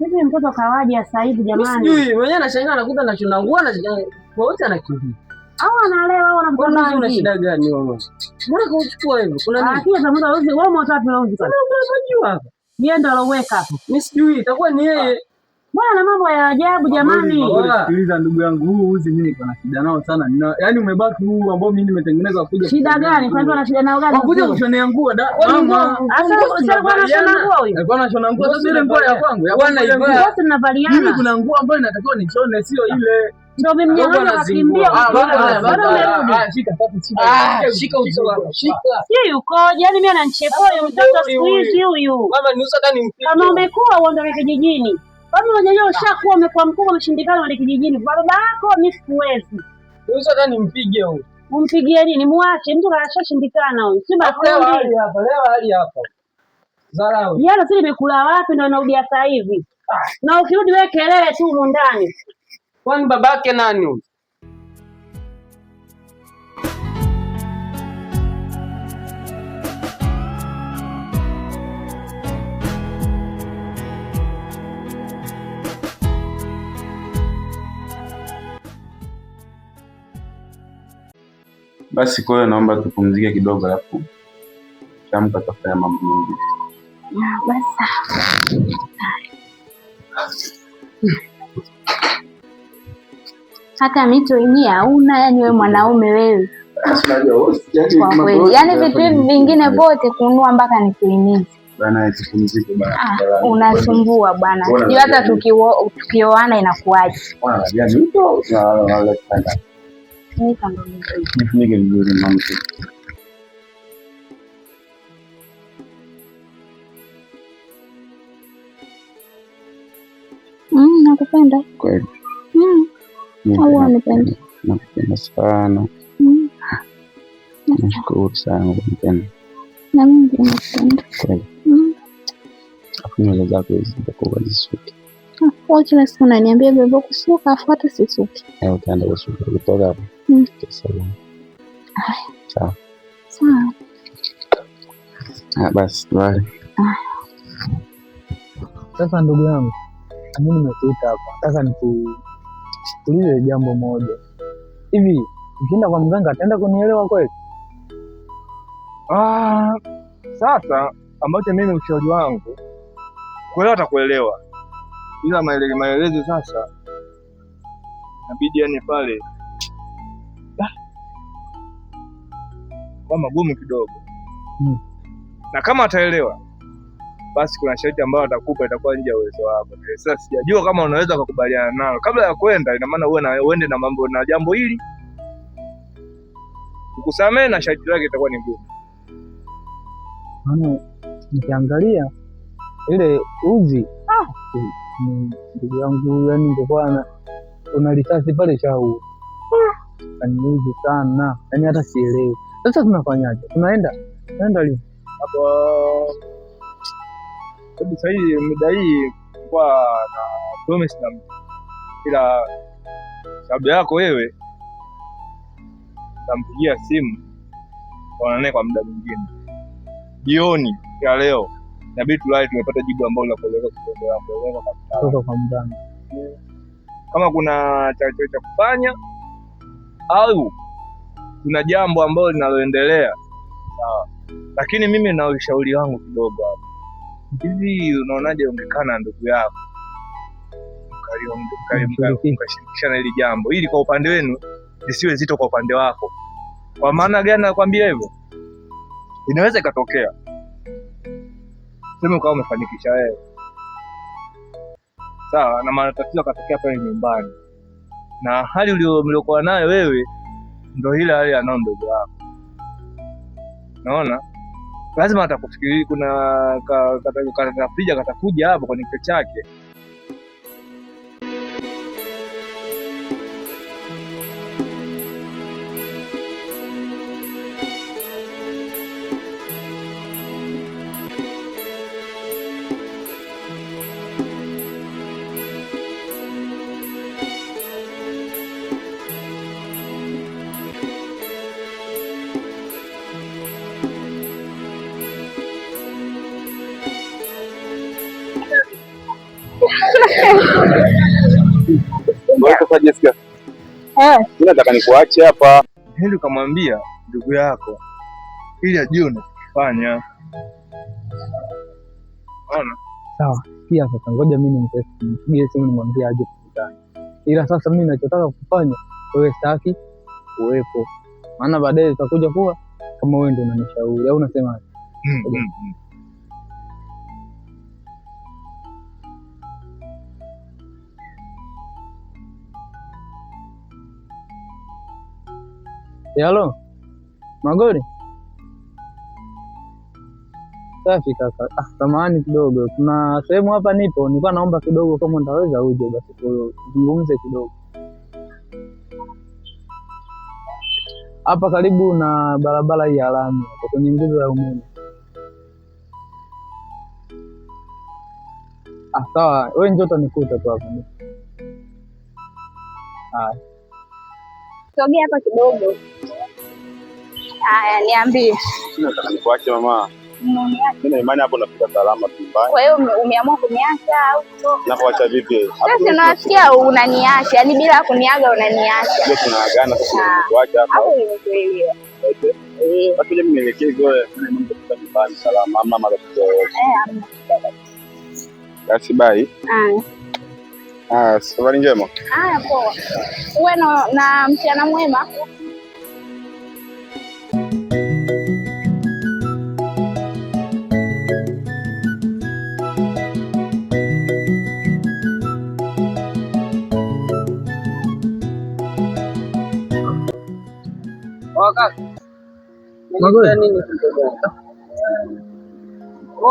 Hivi mtoto kawaje sasa hivi jamani? Sijui, mwenyewe anashangaa anakuta anachuna nguo na wote anakimbia. Au analewa au anamkona. Una shida gani wewe? Mbona kuchukua hivyo? Kuna nini? Kile za muda uzi wewe moto wapi unauzi kwa? Unajua hapa. Yeye ndo aloweka hapo. Mimi sijui, itakuwa ni yeye. Bwana na mambo ya ajabu jamani. Sikiliza ndugu yangu, huu uzi mimi niko na shida nao sana. Yaani umebaki huu ambao mimi nimetengeneza kuja. Shida gani? Kwa nini una shida nao gani? Wakuja kushonea nguo da. Mama. Sasa kwa nashona nguo huyo. Alikuwa anashona nguo sasa ile nguo ya kwangu. Ya bwana Iva. Sasa tunavaliana. Mimi kuna nguo ambayo inatakiwa nishone sio ile. Ndio mimnyang'anya akakimbia. Bado umerudi. Shika uso wako. Shika. Si yuko, yaani mimi ananichepoa huyo mtoto siku hizi huyu. Mama ni usaka ni mpige. Kama umekuwa uondoke kijijini. Kama unajua ushakuwa umekuwa mkubwa umeshindikana wale kijijini. Baba yako mimi sikuwezi. Usaka ni mpige huyo. Umpigie nini? Muache mtu kashashindikana huyu. Si leo hali hapa. Zarau. Yale sisi nimekula wapi ndio narudia sasa hivi. Na ukirudi wewe kelele tu huko ndani. Kwani babake nani huyu? Basi kwa hiyo naomba tupumzike kidogo alafu tuamka tafanya mambo mengi. Basi. Hata mito yenyewe hauna, yani wewe mwanaume wewe. Kwa kweli. Yaani vitu vingine vote kununua mpaka nikuhimize. Bana tupumzike bana. Unasumbua bwana. Sio hata tukioana inakuaje. Bwana, yani mto na kanda. Ni kando Nifunike vizuri mama. Nakupenda. Kweli. Au unanipenda? Nakupenda sana. Nashukuru sana kwa kunipenda. Na mimi pia nakupenda. Kweli. Nywele zako hizi zitakuwa zisuki. Kwa kila siku unaniambia bebo kusuka afuata sisuki. Utaenda kusuka kutoka hapo. Sawa. Sawa. Sawa. Basi wale. Sasa ndugu yangu, mimi nimekuita hapa. Nataka nikuulize jambo moja. Hivi, ukienda kwa mganga ataenda kunielewa kweli? Sasa ambacho mimi ushauri wangu kuelewa atakuelewa. Ila maelezo sasa inabidi yani pale kwa magumu kidogo. Na kama ataelewa basi kuna sharti ambayo atakupa itakuwa nje ya uwezo wako. Sasa sijajua kama unaweza kukubaliana nalo. Kabla ya kwenda ina maana uende na mambo na jambo hili. Ukusamee na sharti lake itakuwa ni ngumu. Maana nikiangalia ile uzi ndugu yangu yani ingekuwa una risasi pale shau. Kaniuzi sana. Yaani hata sielewi. Sasa tunafanyaje? Tunaenda lini? Hapo sababu sasa hii muda hii kwa na promise na ila sababu yako wewe tampigia simu waonane kwa muda mwingine. Jioni ya leo inabidi tulale tumepata jibu ambalo la kueleza kitendo yako kutoka kwa mganga. Kama kuna cha kufanya au kuna jambo ambalo linaloendelea sawa. Lakini mimi na ushauri wangu kidogo hapa. Hivi unaonaje ungekaa na ndugu yako mkashirikishana hili jambo ili kwa upande wenu lisiwe zito kwa upande wako? Kwa maana gani nakwambia hivyo? Inaweza ikatokea sema kama umefanikisha wewe sawa, na matatizo yakatokea pale nyumbani, na hali mliokuwa nayo wewe ndio ile hali anao ndugu yako. Naona lazima atakufikiria, kuna katakuja hapo kwenye kichwa chake. Wewe sasa Jessica. Mimi nataka nikuache hapa. Ndio kamwambia ndugu yako ili ajue unachofanya. Ona? Sawa. Pia sasa ngoja mimi nimpigie simu nimwambie aje tukutane. Ila sasa mimi ninachotaka kufanya wewe sitaki uwepo. Maana baadaye utakuja kuwa kama wewe ndio unanishauri au unasema Halo Magori, safi kaka. Samahani kidogo, kuna sehemu hapa nipo, nilikuwa naomba kidogo kama utaweza uje basi tuzungumze kidogo. Hapa karibu na barabara hii ya lami, hapo kwenye nguzo ya umeme. Sawa, wewe njoo utanikuta tu hapa. Haya. Sogea hapa kidogo. Haya, niambie. Nataka nikuache mama. Mimi na imani hapo nafika salama tu mbaya. Kwa hiyo umeamua kuniacha au? Na kuacha vipi? Sasa unasikia unaniacha, yani bila kuniaga unaniacha. Ndio tunaagana sasa kuacha hapa. Hapo nimekuelewa. Basi mimi nielekeze wewe mambo ya nyumbani salama ama matatizo. Basi bye. Safari njema. Haya poa. Uwe na mchana mwema.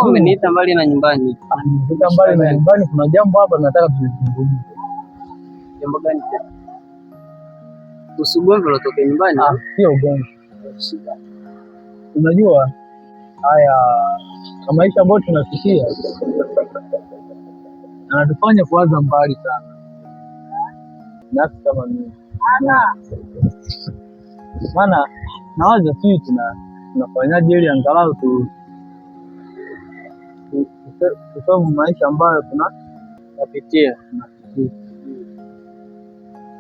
Umeniita mbali na nyumbani. Nimefika mbali na nyumbani, kuna jambo hapa nataka tuzungumze. Jambo gani tena? Usugomvi ulotoka nyumbani? Sio ugomvi. Unajua haya maisha ambayo tunapitia yanatufanya kuwaza mbali sana. Nafsi kama mimi. Maana nawaza sisi tunafanyaje ili angalau tusome maisha ambayo tunapitia.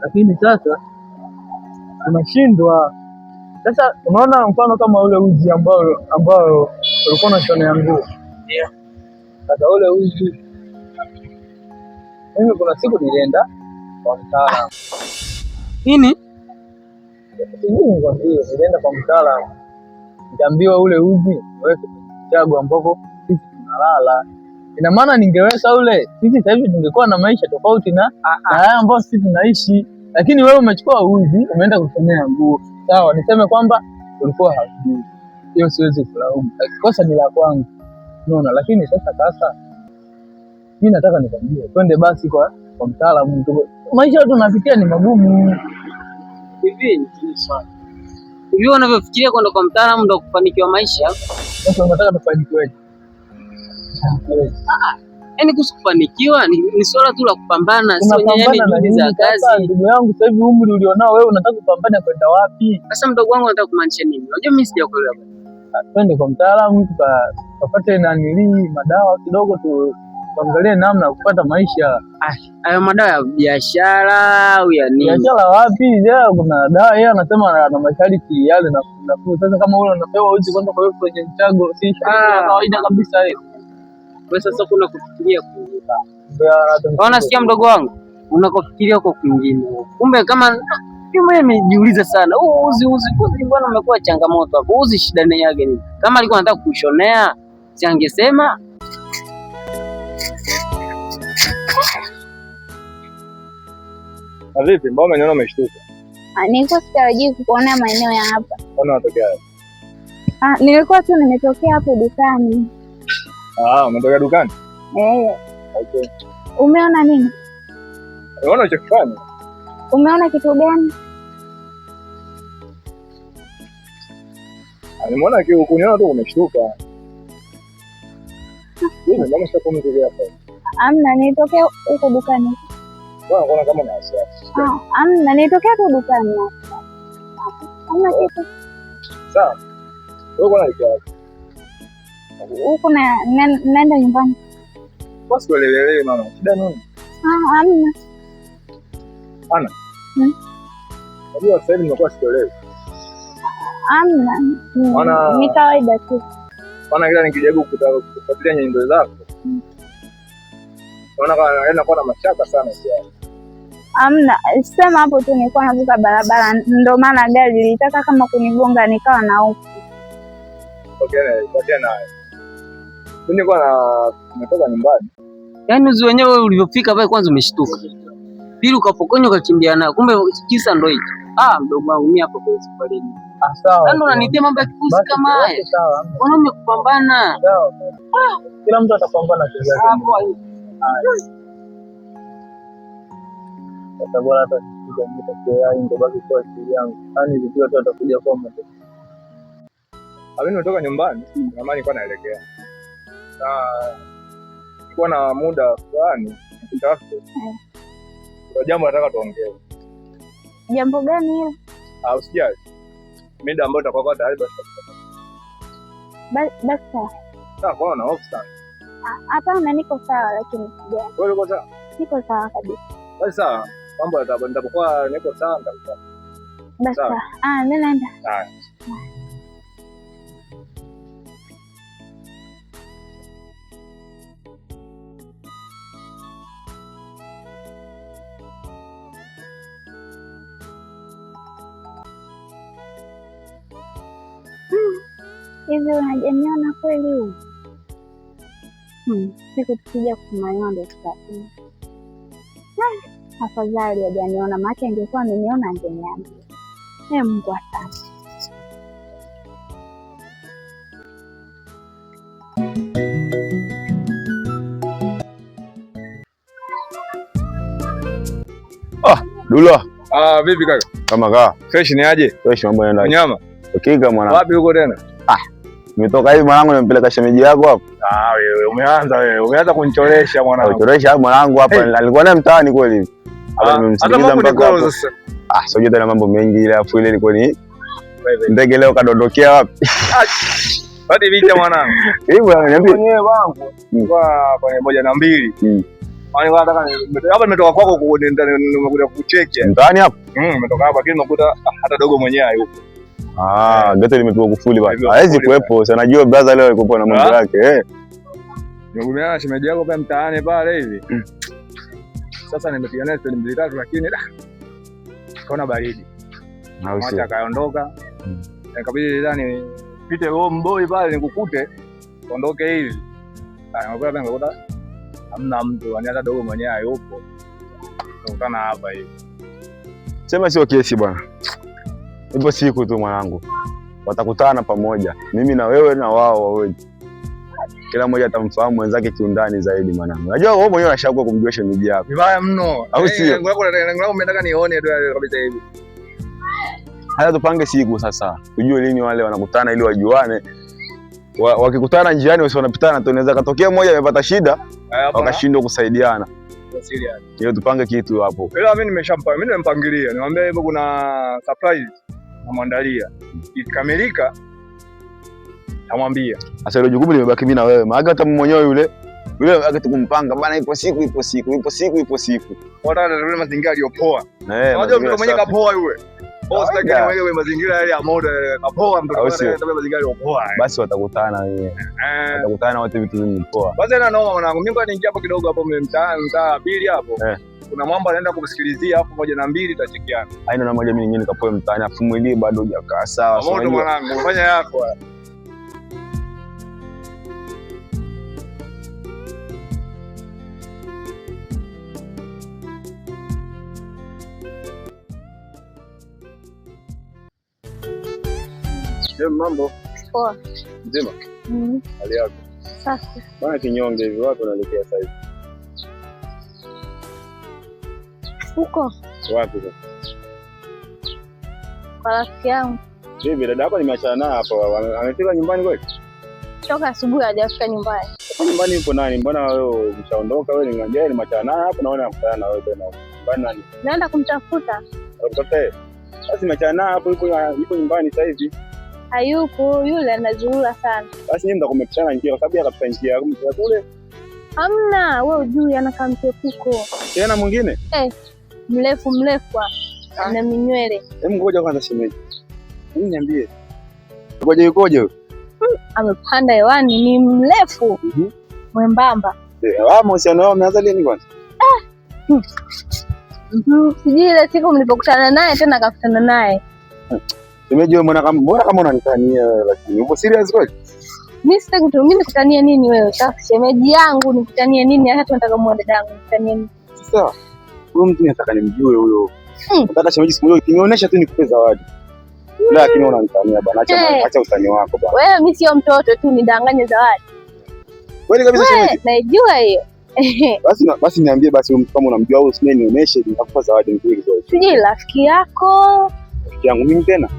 Lakini sasa tunashindwa. Sasa unaona mfano kama ule uji ambao ulikuwa unashonea nguo. Sasa ule uji mimi kuna siku nilienda kwa mtaalamu. Nini? Nilienda kwa mtaalamu. Nikaambiwa ule uji uweke chago ambapo sisi tunalala. Ina maana ningeweka ule, sisi sasa hivi tungekuwa na maisha tofauti na haya ambayo sisi tunaishi. Lakini wewe umechukua uzi umeenda kushonea nguo. Sawa, niseme kwamba ulikuwa haujui. Hiyo siwezi kulaumu. Kosa ni la kwangu. Unaona, lakini sasa mimi nataka nikwambie, twende basi kwa mtaalamu. Maisha yetu tunapitia ni magumu. Hivi unavyofikiria kwenda kwa mtaalamu ndio kufanikiwa maisha? Sasa unataka tufanikiweje? Yaani kufanikiwa ni swala tu la kupambana, sio yani juhudi za kazi. Ndugu yangu, sasa hivi umri ulionao wewe unataka kupambana kwenda wapi? Sasa mdogo wangu anataka kumaanisha nini? Unajua mimi sijakuelewa. Twende kwa mtaalamu tukapate madawa kidogo tuangalie namna ya kupata maisha. Hayo madawa ya biashara au ya nini? Biashara wapi? Kuna dawa yeye anasema na masharti yale nafuu. Sasa kama ule unapewa uzi kwanza kwa hiyo kwenye mchago si kawaida kabisa hiyo. Wewe sasa kuna kufikiria kwingine. Unasikia mdogo wangu? Unakofikiria kwa kwingine. Kumbe kama mimi nimejiuliza sana. Uzi bwana umekuwa changamoto hapo. Uzi shida ni yake nini? Kama alikuwa anataka kushonea, si angesema. Na vipi? Mbona unaniona umeshtuka? Nilikuwa sitarajii kukuona maeneo ya hapa. Mbona unatokea? Nilikuwa tu nimetokea hapo dukani. Umetokea dukani? Okay. Umeona nini? Umeona unachofanya? Umeona kitu gani? Nimeona kuniona tu umeshtuka. Mbona sasa umetokea hapa? Amna, nilitokea huko dukani. Mbona kama una wasiwasi? Amna, nilitokea tu dukani. Amna kitu. Sawa. Wewe unaelekea huko naenda nyumbani. Basi uelewelewe mama. Shida nini? Hamna. Ana. Unajua sasa hivi nimekuwa sielewi. Hamna. Ni kawaida tu. Maana kila nikijaribu kufuatilia nyendo zako. Naona kama nakuwa na mashaka sana pia. Hamna. Sema hapo tu nilikuwa navuka barabara ndio maana gari lilitaka kama kunigonga nikawa na hofu. Okay, naye. Mimi nimetoka nyumbani. Yaani uzi wenyewe ulivyofika pale kwanza umeshtuka. Pili ukapokonywa ukakimbia nayo. Kumbe kisa ndio hicho. Mdogo wangu mimi hapo kwa safari. Sawa. Ndio unanitia mambo ya kipuzi kama haya. Sawa. Wanaume kupambana. Sawa. Kila mtu atapambana kivyake. Hapo. Sasa bora hata ndio ndio baki kwa siri yangu. Yaani ndio tu atakuja kwa mtu. Mimi nimetoka nyumbani, na mali nilikuwa naelekea. Nilikuwa na muda fulani nikitafute. Kuna jambo nataka tuongee. Jambo gani hilo? Usijali. Muda ambao tutakuwa tayari basi. Sawa, kwa na hofu sana. Hapana, niko sawa lakini sijali. Wewe uko sawa? Niko sawa kabisa. Basi sawa. Mambo yatapokuwa niko sawa kabisa. Basi. Mimi naenda. Haya. Hivi unajaniona kweli huyu? Siku tukija kumaliza ndo tutapima. Afadhali hajaniona, maana angekuwa ameniona angeniambia. Mungu asante. Dula. Vipi kaka? Kama kaa. Fresh ni aje? Fresh, mambo yanaenda. Nyama. Hakika mwanangu. Wapi uko tena? Nimetoka hivi mwanangu, nimempeleka shemeji yako hapo. Wewe umeanza kunichoresha mwanangu. Kuchoresha mwanangu hapa, alikuwa naye mtaani kweli hivi. Hapa nimemsikiliza mpaka hapo. Sio tena mambo mengi, ile afu ile ilikuwa ni ndege leo kadondokea wapi? Hadi vita mwanangu. Bwana niambie. Mwenyewe wangu kwa kwenye 1 na 2. Nataka hapa nimetoka kwako nimekuja kucheki. Mtaani hapo? Nimetoka hapa lakini nimekuta hata dogo mwenyewe hayupo. Geti limepigwa kufuli bwana. Hawezi kuepo. Sasa najua brother leo alikuwa na mambo yake. Nimekuja na shemeji yako pale mtaani pale hivi. Sasa nimepiga naye 2-3 lakini kaona baridi. Mwacha kaondoka. Nikabidi ndani pite home boy pale nikukute. Ondoke hivi. Nimekuja pale ngikuta hamna mtu, hata dogo mwenyewe hayupo. Tukutana hapa hivi. Sema sio kesi bwana. Ipo siku tu mwanangu. Watakutana pamoja. Mimi na wewe na wao wawili. Kila mmoja atamfahamu mwenzake kiundani zaidi mwanangu. Unajua wewe mwenyewe unashaka kumjua shemeji yako. Vibaya mno. Au sio? Ngoja nataka nione kabisa hivi. Haya tupange siku sasa. Tujue lini wale wanakutana ili wajuane. Wakikutana njiani wasi wanapitana, tunaweza katokea mmoja amepata shida wakashindwa kusaidiana. Hiyo tupange kitu hapo. Ila mimi nimempangilia. Niwaambia hivyo kuna surprise namwandalia. Ikikamilika namwambia. Sasa ile jukumu limebaki mimi na wewe. Maana hata mwenyewe yule akitukumpanga bana, ipo siku. Wataka tule mazingira yaliyopoa. Unajua mtu mwenyewe kapoa yule. Sitaki wewe mazingira yale ya moda kapoa, mtu anataka mazingira yaliyopoa. Basi watakutana wewe. Watakutana wote vitu vingi poa. Basi na noma mwanangu. Mimi ngoja niingia hapo kidogo hapo mtaa pili hapo. Kuna mambo anaenda kumsikilizia hapo 1 na 2 tutachekiana. Haina na moja mimi nyingine nikapoe mtaani afu mwili bado hujakaa sawa. Moto mwanangu, fanya yako. Mambo poa. Mzima? Hali yako? Safi. Bwana kinyonge hivi, wapi unaelekea sasa hivi? Huko. Wapi sasa? Kwa rafiki yangu. Bibi, dada yako nimeachana naye hapa. Amefika nyumbani kweli? Toka asubuhi hajafika nyumbani. Kwa nyumbani yupo nani? Mbona wewe umeshaondoka wewe? Ningaje nimeachana naye hapa, naona nakutana na wewe tena. Nyumbani nani? Naenda kumtafuta. Utakutana? Basi nimeachana naye hapo, yuko nyumbani sasa hivi. Hayupo, yule anazurura sana. Basi nyinyi mtakomekutana njia kwa sababu akapita njia kule. Hamna, wewe ujui anakaa mchepuko. Tena mwingine? Mrefu na minywele. Hebu ngoja kwanza shemeji. Hebu niambie. Yukoje huyo? Amepanda hewani, ni mrefu. Mwembamba. Mahusiano yao umeanza lini kwanza? Sijui ile siku mlipokutana naye tena akakutana naye. Shemeji wewe mbona kama unanitania lakini uko serious kweli? Mimi nikutania nini wewe? Sasa shemeji yangu nikutania nini? Hata tunataka muone dadangu nikutania nini? Sasa huyo mtu nataka nimjue huyo. Nataka shemeji siku moja ukinionyesha tu nikupe zawadi. Lakini unanitania bwana, acha utani wako bwana. Wewe mimi sio mtoto tu nidanganye zawadi. Kweli kabisa shemeji. Naijua hiyo. Basi niambie basi kama unamjua au usinionyeshe nitakupa zawadi nzuri zaidi. Sijui rafiki yako. Rafiki yangu mimi tena?